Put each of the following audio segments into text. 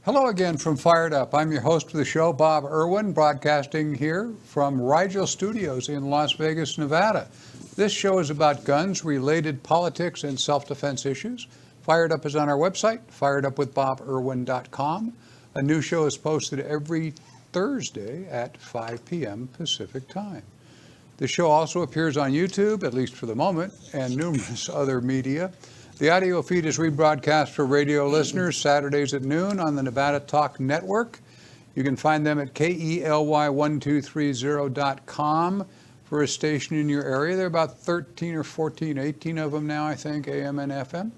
Hello again from Fired Up. I'm your host of the show, Bob Irwin, broadcasting here from Rigel Studios in Las Vegas, Nevada. This show is about guns, related politics, and self-defense issues. Fired Up is on our website, firedupwithbobirwin.com. A new show is posted every Thursday at 5 p.m. Pacific Time. The show also appears on YouTube, at least for the moment, and numerous other media. The audio feed is rebroadcast for radio listeners Saturdays at noon on the Nevada Talk Network. You can find them at KELY1230.com for a station in your area. There are about 13 or 14, 18 of them now, I think, AM and FM.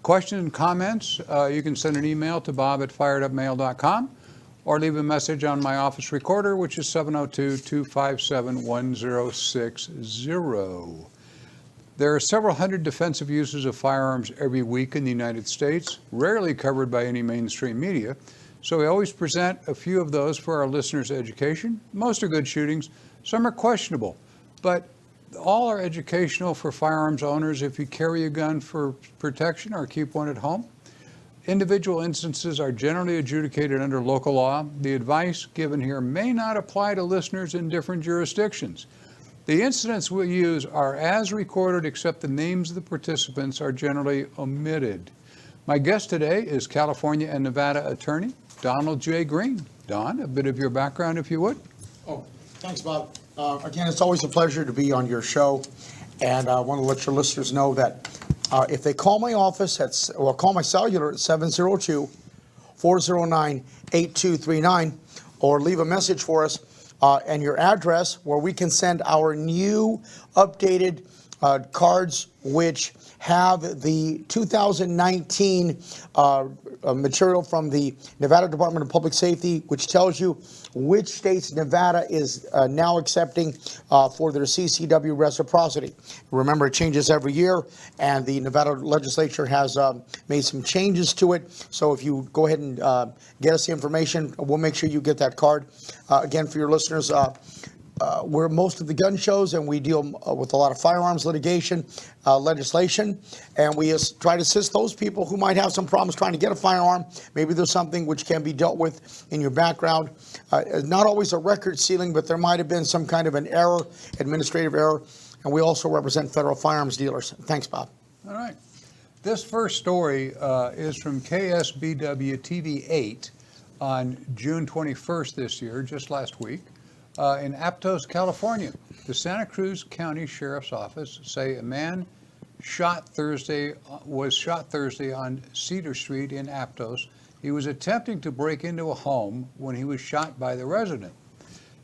Questions and comments, you can send an email to bob@firedupmail.com or leave a message on my office recorder, which is 702-257-1060. There are several hundred defensive uses of firearms every week in the United States, rarely covered by any mainstream media. So we always present a few of those for our listeners' education. Most are good shootings, some are questionable, but all are educational for firearms owners if you carry a gun for protection or keep one at home. Individual instances are generally adjudicated under local law. The advice given here may not apply to listeners in different jurisdictions. The incidents we use are as recorded, except the names of the participants are generally omitted. My guest today is California and Nevada attorney Donald J. Green. Don, a bit of your background, if you would. Oh, thanks, Bob. Again, it's always a pleasure to be on your show, and I want to let your listeners know that if they call my office or call my cellular at 702-409-8239, or leave a message for us, and your address, where we can send our new updated cards, which have the 2019 material from the Nevada Department of Public Safety, which tells you which states Nevada is now accepting for their CCW reciprocity. Remember, it changes every year, and the Nevada legislature has made some changes to it. So if you go ahead and get us the information, we'll make sure you get that card. Again, for your listeners, we're most of the gun shows, and we deal with a lot of firearms litigation, legislation, and we try to assist those people who might have some problems trying to get a firearm. Maybe there's something which can be dealt with in your background. Not always a record sealing, but there might have been some kind of an error, administrative error, and we also represent federal firearms dealers. Thanks, Bob. All right. This first story is from KSBW TV 8 on June 21st this year, just last week. In Aptos, California, the Santa Cruz County Sheriff's Office say a man was shot Thursday on Cedar Street in Aptos. He was attempting to break into a home when he was shot by the resident.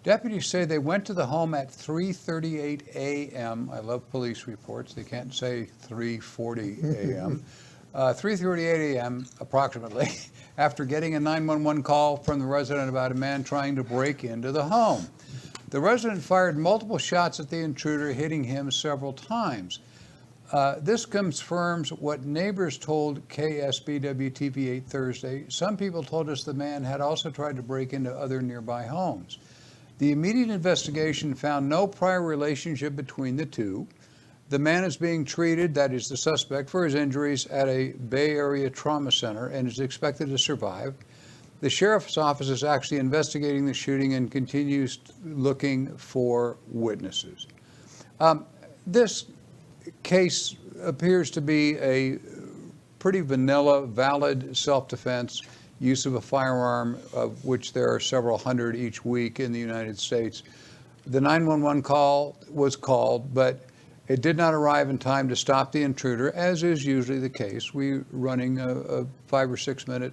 Deputies say they went to the home at 3:38 a.m. I love police reports. They can't say 3:40 a.m. 3:38 a.m. approximately, after getting a 911 call from the resident about a man trying to break into the home. The resident fired multiple shots at the intruder, hitting him several times. This confirms what neighbors told KSBW TV 8 Thursday. Some people told us the man had also tried to break into other nearby homes. The immediate investigation found no prior relationship between the two. The man is being treated, that is the suspect, for his injuries at a Bay Area trauma center and is expected to survive. The sheriff's office is actually investigating the shooting and continues looking for witnesses. This case appears to be a pretty vanilla, valid self-defense use of a firearm, of which there are several hundred each week in the United States. The 911 call was called, but it did not arrive in time to stop the intruder, as is usually the case. We're running a 5 or 6 minute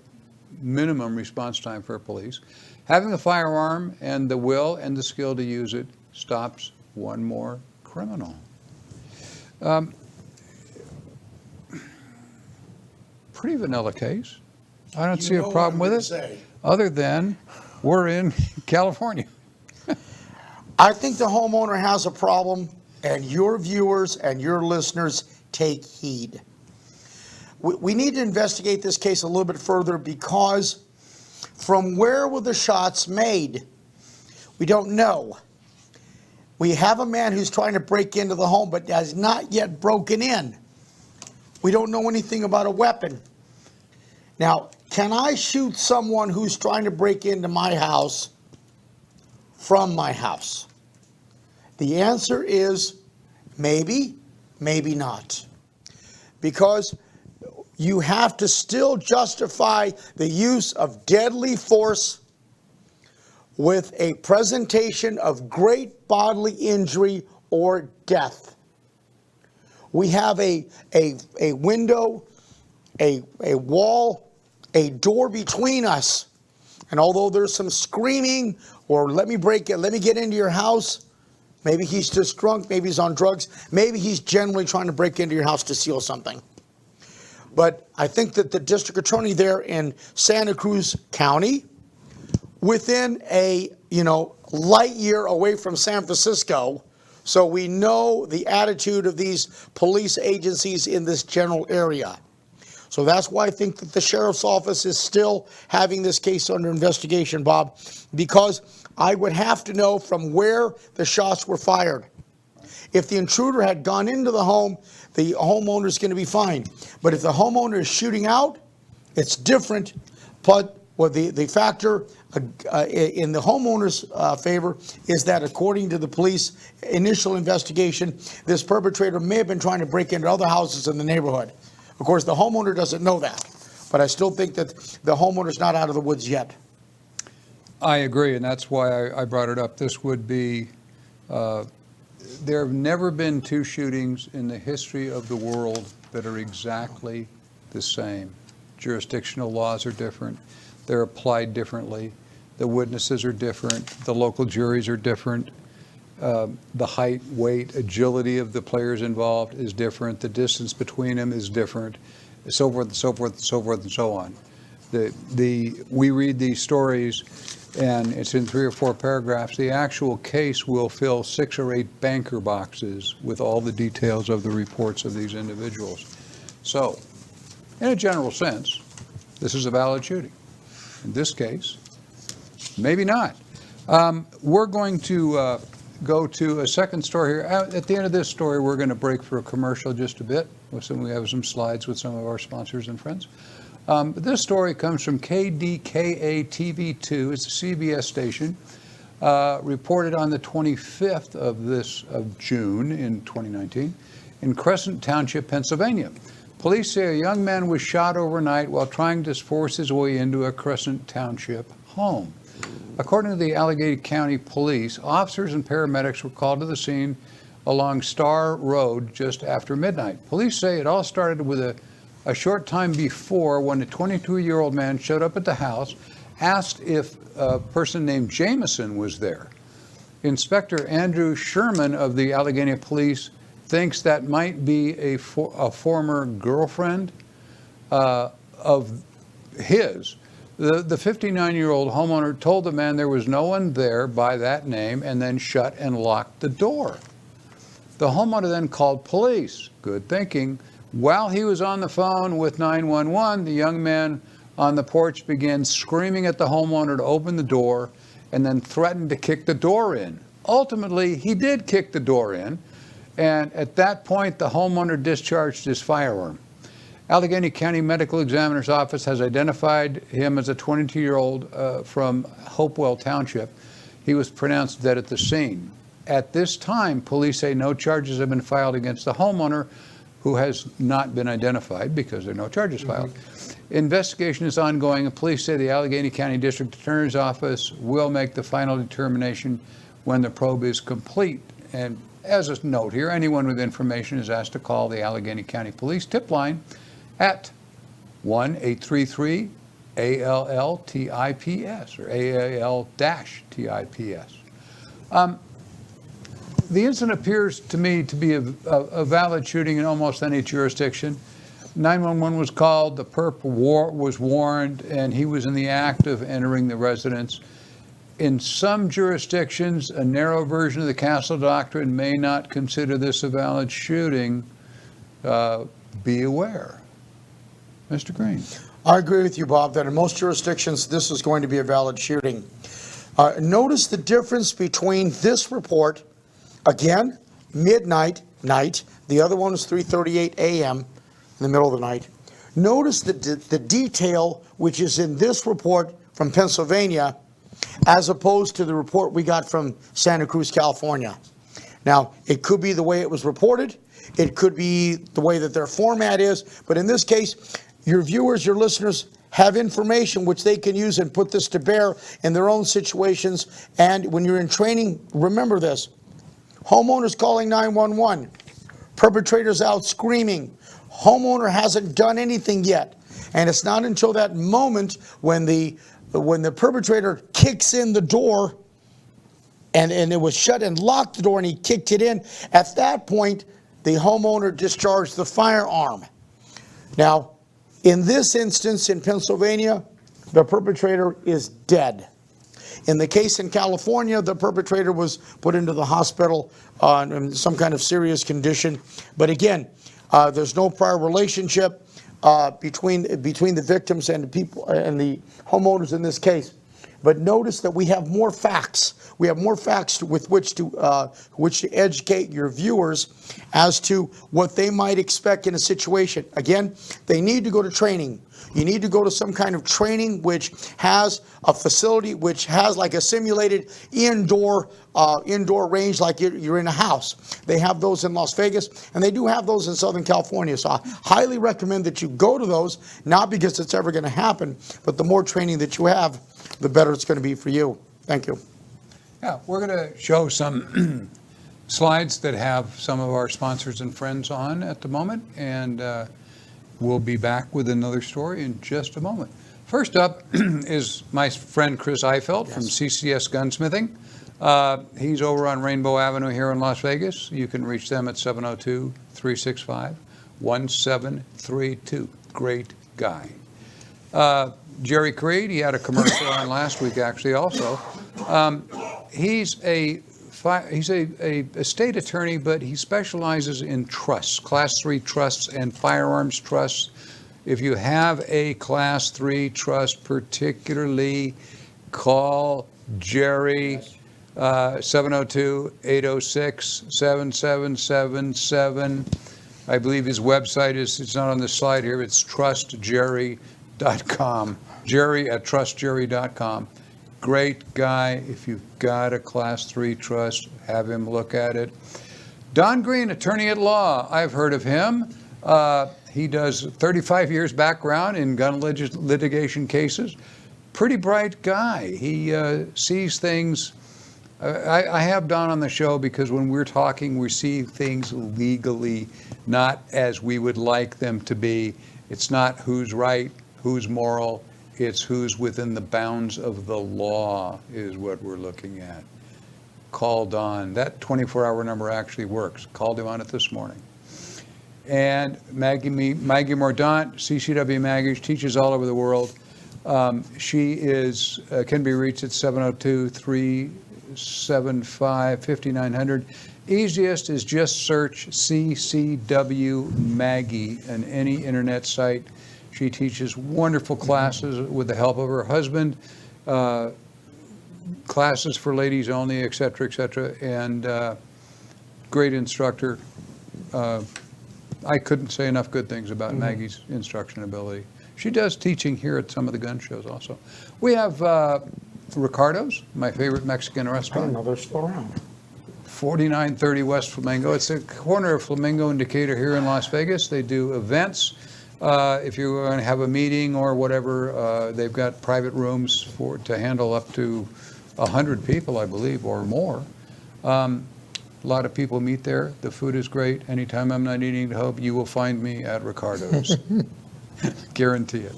minimum response time for police. Having a firearm and the will and the skill to use it stops one more criminal. Pretty vanilla case. I don't see a problem with it, other than we're in California. I think the homeowner has a problem, and your viewers and your listeners take heed. We need to investigate this case a little bit further, because from where were the shots made? We don't know. We have a man who's trying to break into the home but has not yet broken in. We don't know anything about a weapon. Now, can I shoot someone who's trying to break into my house from my house? The answer is maybe, maybe not. Because you have to still justify the use of deadly force with a presentation of great bodily injury or death. We have a window, a wall, a door between us. And although there's some screaming or let me get into your house, maybe he's just drunk, maybe he's on drugs, maybe he's generally trying to break into your house to steal something. But I think that the district attorney there in Santa Cruz County, within a, light year away from San Francisco, so we know the attitude of these police agencies in this general area. So that's why I think that the sheriff's office is still having this case under investigation, Bob, because I would have to know from where the shots were fired. If the intruder had gone into the home, the homeowner is going to be fine. But if the homeowner is shooting out, it's different. But the factor in the homeowner's favor is that according to the police initial investigation, this perpetrator may have been trying to break into other houses in the neighborhood. Of course, the homeowner doesn't know that. But I still think that the homeowner's not out of the woods yet. I agree, and that's why I brought it up. This would be, there have never been two shootings in the history of the world that are exactly the same. Jurisdictional laws are different. They're applied differently. The witnesses are different. The local juries are different. The height, weight, agility of the players involved is different. The distance between them is different, so forth and so forth and so forth and so on. We read these stories, and it's in 3 or 4 paragraphs. The actual case will fill 6 or 8 banker boxes with all the details of the reports of these individuals. So, in a general sense, this is a valid shooting. In this case, maybe not. We're going to go to a second story here. At the end of this story, we're going to break for a commercial just a bit. We have some slides with some of our sponsors and friends. This story comes from KDKA TV2. It's a CBS station. Reported on the 25th of June in 2019 in Crescent Township, Pennsylvania. Police say a young man was shot overnight while trying to force his way into a Crescent Township home. According to the Allegheny County Police, officers and paramedics were called to the scene along Star Road just after midnight. Police say it all started with a short time before when a 22-year-old man showed up at the house, asked if a person named Jameson was there. Inspector Andrew Sherman of the Allegheny Police thinks that might be a former girlfriend of his. The 59-year-old homeowner told the man there was no one there by that name and then shut and locked the door. The homeowner then called police. Good thinking. While he was on the phone with 911, the young man on the porch began screaming at the homeowner to open the door and then threatened to kick the door in. Ultimately, he did kick the door in, and at that point, the homeowner discharged his firearm. Allegheny County Medical Examiner's Office has identified him as a 22-year-old from Hopewell Township. He was pronounced dead at the scene. At this time, police say no charges have been filed against the homeowner, who has not been identified because there are no charges filed. Investigation is ongoing, and police say the Allegheny County District Attorney's Office will make the final determination when the probe is complete. And as a note here, anyone with information is asked to call the Allegheny County Police tip line at 1-833-ALL-TIPS or AAL-TIPS. The incident appears to me to be a valid shooting in almost any jurisdiction. 911 was called, the perp was warned, and he was in the act of entering the residence. In some jurisdictions, a narrow version of the Castle Doctrine may not consider this a valid shooting. Be aware. Mr. Green. I agree with you, Bob, that in most jurisdictions, this is going to be a valid shooting. Notice the difference between this report, again, midnight, night. The other one was 3:38 a.m. in the middle of the night. notice the detail which is in this report from Pennsylvania as opposed to the report we got from Santa Cruz, California. Now, it could be the way it was reported. It could be the way that their format is. But in this case, your viewers, your listeners have information which they can use and put this to bear in their own situations. And when you're in training, remember this. Homeowners calling 911. Perpetrators out screaming. Homeowner hasn't done anything yet. And it's not until that moment when the perpetrator kicks in the door and it was shut and locked the door and he kicked it in. At that point, the homeowner discharged the firearm. Now, in this instance in Pennsylvania, the perpetrator is dead. In the case in California, the perpetrator was put into the hospital in some kind of serious condition. But again, there's no prior relationship between the victims and the people and the homeowners in this case. But notice that we have more facts. We have more facts with which to educate your viewers as to what they might expect in a situation. Again, they need to go to training. You need to go to some kind of training which has a facility which has like a simulated indoor range like you're in a house. They have those in Las Vegas, and they do have those in Southern California. So I highly recommend that you go to those, not because it's ever going to happen, but the more training that you have, the better it's going to be for you. Thank you. Yeah, we're going to show some slides that have some of our sponsors and friends on at the moment, and we'll be back with another story in just a moment. First up is my friend Chris Eifelt from CCS Gunsmithing. He's over on Rainbow Avenue here in Las Vegas. You can reach them at 702-365-1732. Great guy. Jerry Creed, he had a commercial on last week actually also. He's a state attorney, but he specializes in trusts, Class 3 trusts and firearms trusts. If you have a Class 3 trust particularly, call Jerry, 702-806-7777. I believe his website it's not on the slide here, it's trustjerry.com. Jerry at trustjerry.com. Great guy. If you've got a Class 3 trust, have him look at it. Don Green, attorney at law. I've heard of him. He does 35 years background in gun litigation cases. Pretty bright guy. He sees things. I have Don on the show because when we're talking, we see things legally, not as we would like them to be. It's not who's right, who's moral. It's who's within the bounds of the law is what we're looking at. Call Don. That 24-hour number actually works. Called him on it this morning. And Maggie Mordaunt, CCW Maggie, teaches all over the world. She can be reached at 702-375-5900. Easiest is just search CCW Maggie on any internet site. She teaches wonderful classes with the help of her husband, classes for ladies only, et cetera, and great instructor. I couldn't say enough good things about Maggie's instruction ability. She does teaching here at some of the gun shows also. We have Ricardo's, my favorite Mexican restaurant. I didn't know they're still around. 4930 West Flamingo. It's a corner of Flamingo and Decatur here in Las Vegas. They do events. If you're going to have a meeting or whatever, they've got private rooms to handle up to 100 people, I believe, or more. A lot of people meet there. The food is great. Anytime I'm not eating at home, you will find me at Ricardo's. Guarantee it.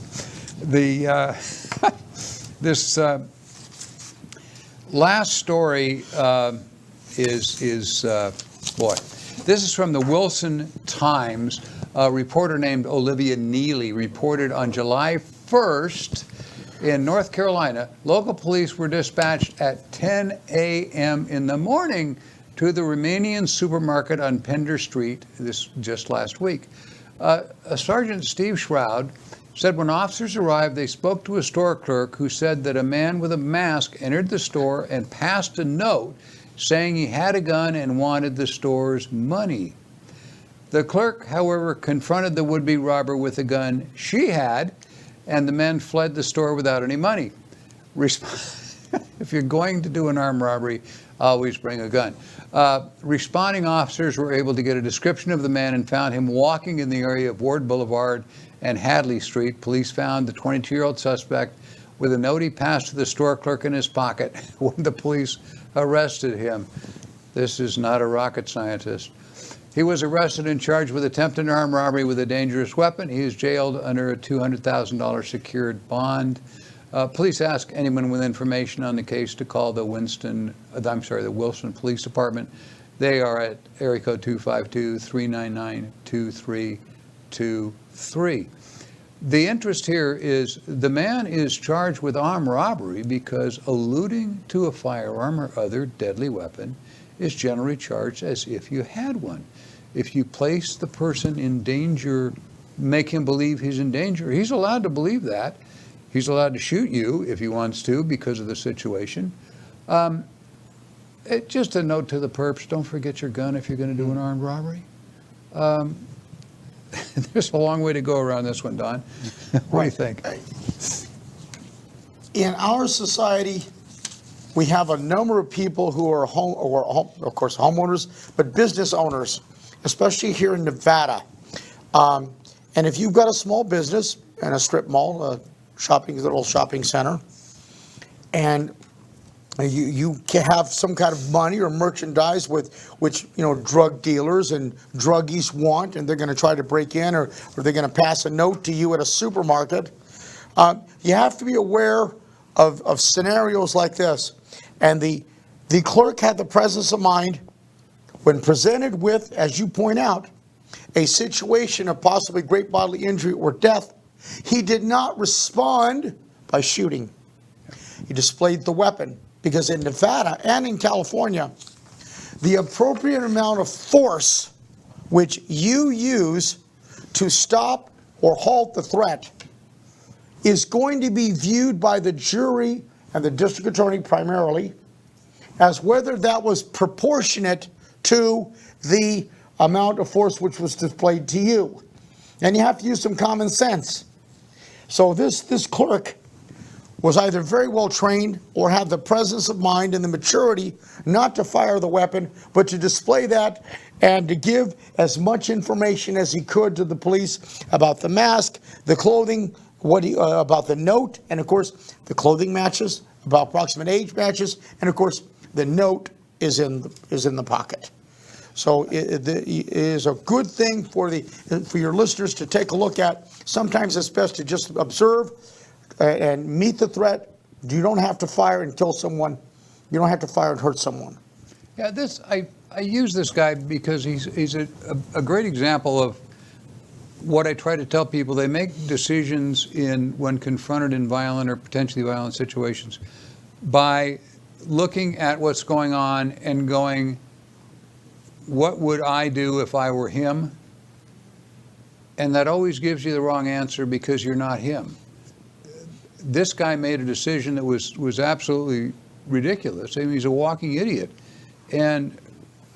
This last story is this is from the Wilson Times. A reporter named Olivia Neely reported on July 1st in North Carolina, local police were dispatched at 10 a.m. in the morning to the Romanian supermarket on Pender Street, this just last week. Sergeant Steve Shroud said when officers arrived, they spoke to a store clerk who said that a man with a mask entered the store and passed a note saying he had a gun and wanted the store's money. The clerk, however, confronted the would-be robber with a gun she had, and the men fled the store without any money. If you're going to do an armed robbery, always bring a gun. Responding officers were able to get a description of the man and found him walking in the area of Ward Boulevard and Hadley Street. Police found the 22-year-old suspect with a note he passed to the store clerk in his pocket when the police arrested him. This is not a rocket scientist. He was arrested and charged with attempted armed robbery with a dangerous weapon. He is jailed under a $200,000 secured bond. Police ask anyone with information on the case to call the Wilson Police Department. They are at area code 252-399-2323. The interest here is the man is charged with armed robbery because alluding to a firearm or other deadly weapon is generally charged as if you had one. If you place the person in danger, make him believe he's in danger, he's allowed to believe that. He's allowed to shoot you if he wants to because of the situation. Just a note to the perps, don't forget your gun if you're going to do an armed robbery. There's a long way to go around this one, Don. What do you think? In our society, we have a number of people who are of course, homeowners, but business owners, especially here in Nevada. And if you've got a small business and a strip mall, a little shopping center, and you can have some kind of money or merchandise which drug dealers and druggies want, and they're going to try to break in, or they're going to pass a note to you at a supermarket. You have to be aware of scenarios like this. And the clerk had the presence of mind when presented with, as you point out, a situation of possibly great bodily injury or death. He did not respond by shooting. He displayed the weapon, because in Nevada and in California, the appropriate amount of force which you use to stop or halt the threat is going to be viewed by the jury and the district attorney primarily as whether that was proportionate to the amount of force which was displayed to you. And you have to use some common sense. So this clerk was either very well trained or had the presence of mind and the maturity not to fire the weapon, but to display that and to give as much information as he could to the police about the mask, the clothing, about the note, and of course the clothing matches, about approximate age matches, and of course the note is in the pocket. So it is a good thing for your listeners to take a look at. Sometimes it's best to just observe and meet the threat. You don't have to fire and kill someone. You don't have to fire and hurt someone. Yeah, I use this guy because he's a great example of what I try to tell people. They make decisions when confronted in violent or potentially violent situations by looking at what's going on and going, what would I do if I were him? And that always gives you the wrong answer because you're not him. This guy made a decision that was absolutely ridiculous. I mean, he's a walking idiot. And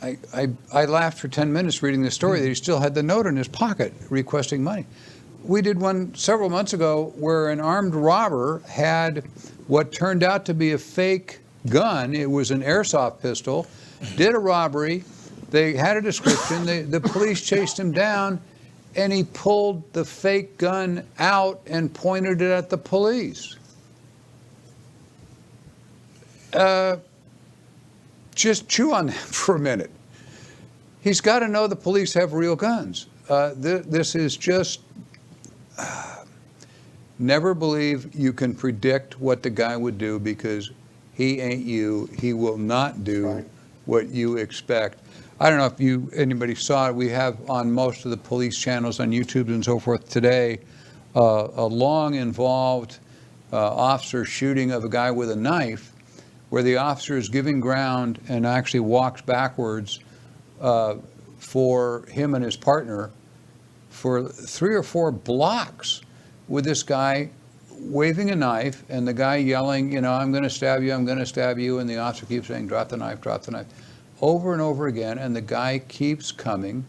I laughed for 10 minutes reading the story that he still had the note in his pocket requesting money. We did one several months ago where an armed robber had what turned out to be a fake gun. It was an airsoft pistol, did a robbery. They had a description. The police chased him down, and he pulled the fake gun out and pointed it at the police. Just chew on that for a minute. He's got to know the police have real guns. This is just... never believe you can predict what the guy would do, because he ain't you. He will not do what you expect. I don't know if anybody saw it. We have on most of the police channels on YouTube and so forth today a long involved officer shooting of a guy with a knife, where the officer is giving ground and actually walks backwards for him and his partner for 3 or 4 blocks with this guy waving a knife and the guy yelling, I'm going to stab you, I'm going to stab you. And the officer keeps saying, drop the knife, over and over again. And the guy keeps coming.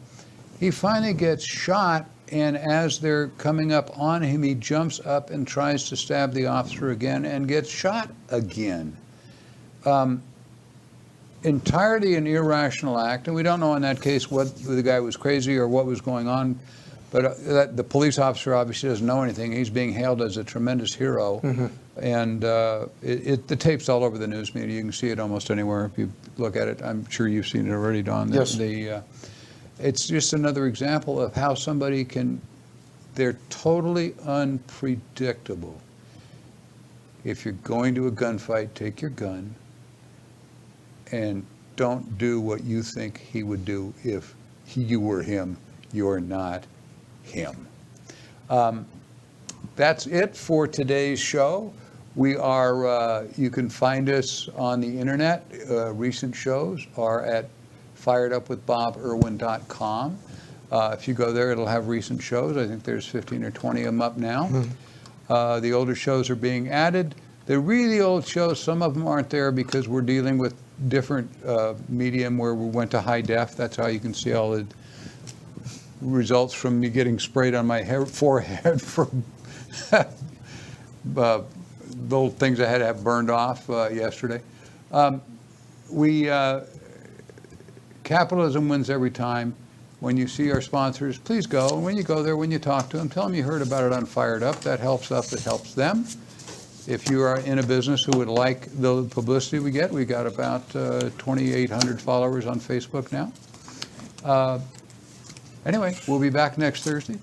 He finally gets shot, and as they're coming up on him, he jumps up and tries to stab the officer again and gets shot again. Entirely an irrational act, and we don't know in that case whether the guy was crazy or what was going on, but the police officer obviously doesn't know anything. He's being hailed as a tremendous hero, and the tape's all over the news media. You can see it almost anywhere if you look at it. I'm sure you've seen it already, Don. Yes. It's just another example of how somebody they're totally unpredictable. If you're going to a gunfight, take your gun and don't do what you think he would do if you were him. You're not him. That's it for today's show. We are, you can find us on the internet. Recent shows are at firedupwithboberwin.com. If you go there, it'll have recent shows. I think there's 15 or 20 of them up now. The older shows are being added. The really old shows, some of them aren't there because we're dealing with different medium where we went to high def. That's how you can see all the results from me getting sprayed on my forehead from little things I had to have burned off yesterday. Capitalism wins every time. When you see our sponsors, please go. And when you go there, when you talk to them, tell them you heard about it on Fired Up. That helps us, it helps them. If you are in a business who would like the publicity we get, we got about 2,800 followers on Facebook now. Anyway, we'll be back next Thursday.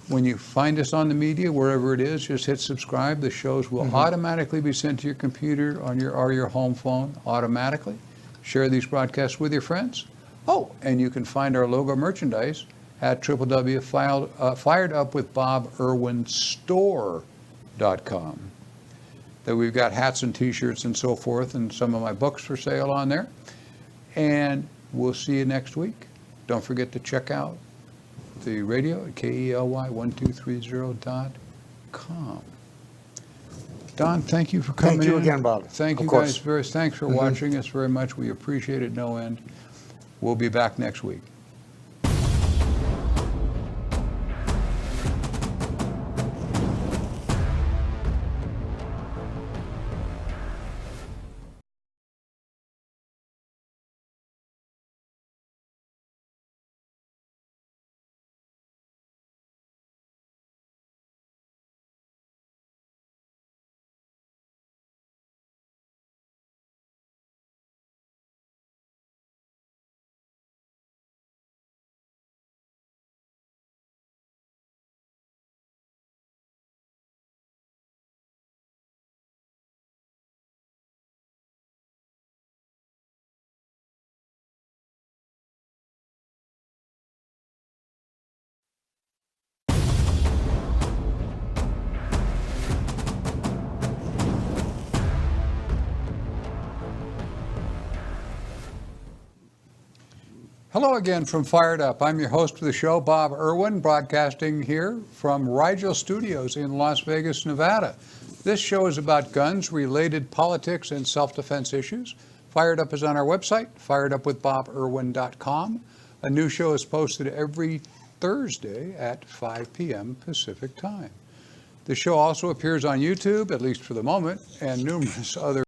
When you find us on the media, wherever it is, just hit subscribe. The shows will automatically be sent to your computer on your home phone automatically. Share these broadcasts with your friends. Oh, and you can find our logo merchandise at www.firedupwithboberwinstore.com. That we've got hats and T-shirts and so forth, and some of my books for sale on there. And we'll see you next week. Don't forget to check out the radio at KELY1230.com. Don, thank you for coming in. Thank you again, Bob. Thank you guys very much. Thanks for watching us very much. We appreciate it no end. We'll be back next week. Hello again from Fired Up. I'm your host of the show, Bob Irwin, broadcasting here from Rigel Studios in Las Vegas, Nevada. This show is about guns, related politics, and self-defense issues. Fired Up is on our website, firedupwithboberwin.com. A new show is posted every Thursday at 5 p.m. Pacific time. The show also appears on YouTube, at least for the moment, and numerous other